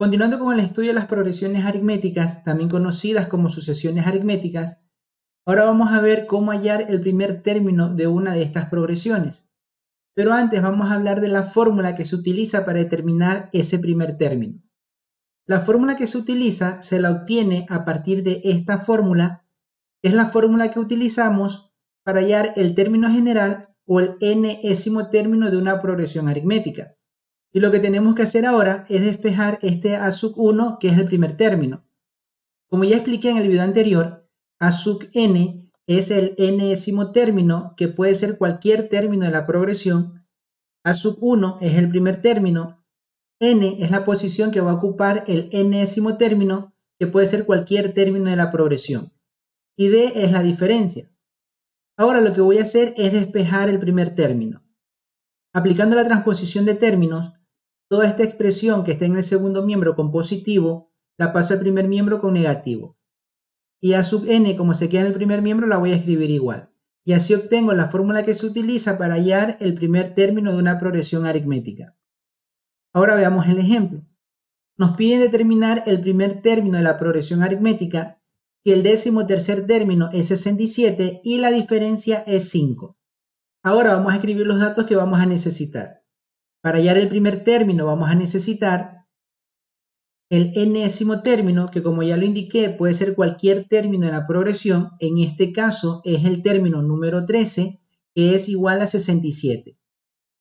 Continuando con el estudio de las progresiones aritméticas, también conocidas como sucesiones aritméticas, ahora vamos a ver cómo hallar el primer término de una de estas progresiones. Pero antes vamos a hablar de la fórmula que se utiliza para determinar ese primer término. La fórmula que se utiliza se la obtiene a partir de esta fórmula, que es la fórmula que utilizamos para hallar el término general o el n-ésimo término de una progresión aritmética. Y lo que tenemos que hacer ahora es despejar este a sub 1, que es el primer término. Como ya expliqué en el video anterior, a sub n es el n-ésimo término, que puede ser cualquier término de la progresión. A sub 1 es el primer término. N es la posición que va a ocupar el n-ésimo término, que puede ser cualquier término de la progresión. Y D es la diferencia. Ahora lo que voy a hacer es despejar el primer término. Aplicando la transposición de términos, toda esta expresión que está en el segundo miembro con positivo, la paso al primer miembro con negativo. Y a sub n, como se queda en el primer miembro, la voy a escribir igual. Y así obtengo la fórmula que se utiliza para hallar el primer término de una progresión aritmética. Ahora veamos el ejemplo. Nos piden determinar el primer término de la progresión aritmética, y el 13º término es 67 y la diferencia es 5. Ahora vamos a escribir los datos que vamos a necesitar. Para hallar el primer término vamos a necesitar el n-ésimo término, que como ya lo indiqué puede ser cualquier término de la progresión. En este caso es el término número 13, que es igual a 67.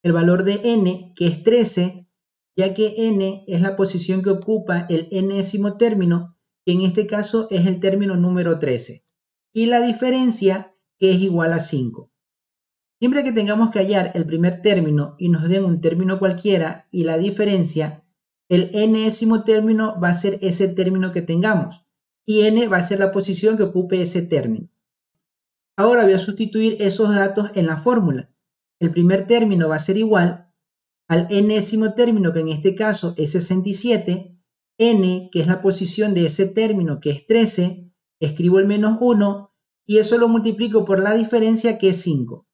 El valor de n, que es 13, ya que n es la posición que ocupa el n-ésimo término, que en este caso es el término número 13. Y la diferencia, que es igual a 5. Siempre que tengamos que hallar el primer término y nos den un término cualquiera y la diferencia, el n-ésimo término va a ser ese término que tengamos y n va a ser la posición que ocupe ese término. Ahora voy a sustituir esos datos en la fórmula. El primer término va a ser igual al n-ésimo término, que en este caso es 67, n, que es la posición de ese término, que es 13, escribo el menos 1 y eso lo multiplico por la diferencia, que es 5.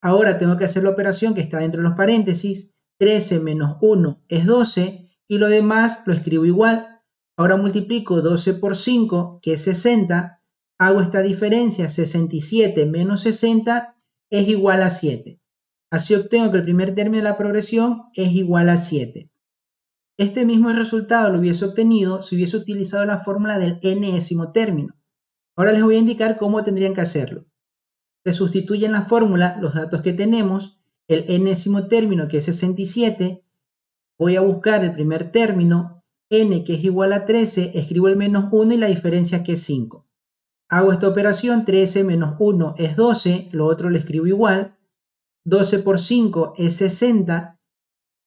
Ahora tengo que hacer la operación que está dentro de los paréntesis. 13 menos 1 es 12 y lo demás lo escribo igual. Ahora multiplico 12 por 5, que es 60. Hago esta diferencia, 67 menos 60 es igual a 7. Así obtengo que el primer término de la progresión es igual a 7. Este mismo resultado lo hubiese obtenido si hubiese utilizado la fórmula del n-ésimo término. Ahora les voy a indicar cómo tendrían que hacerlo. Se sustituyen en la fórmula los datos que tenemos, el n-ésimo término, que es 67, voy a buscar el primer término, n, que es igual a 13, escribo el menos 1 y la diferencia, que es 5. Hago esta operación, 13 menos 1 es 12, lo otro lo escribo igual, 12 por 5 es 60,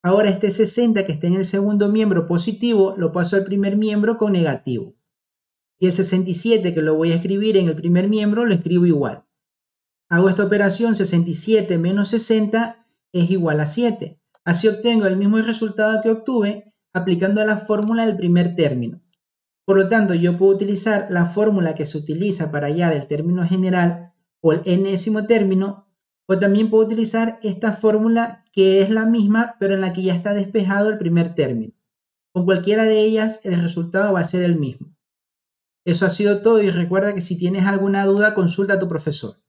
ahora este 60 que está en el segundo miembro positivo lo paso al primer miembro con negativo. Y el 67 que lo voy a escribir en el primer miembro lo escribo igual. Hago esta operación, 67 menos 60 es igual a 7. Así obtengo el mismo resultado que obtuve aplicando la fórmula del primer término. Por lo tanto, yo puedo utilizar la fórmula que se utiliza para hallar el término general o el n-ésimo término, o también puedo utilizar esta fórmula que es la misma, pero en la que ya está despejado el primer término. Con cualquiera de ellas, el resultado va a ser el mismo. Eso ha sido todo y recuerda que si tienes alguna duda, consulta a tu profesor.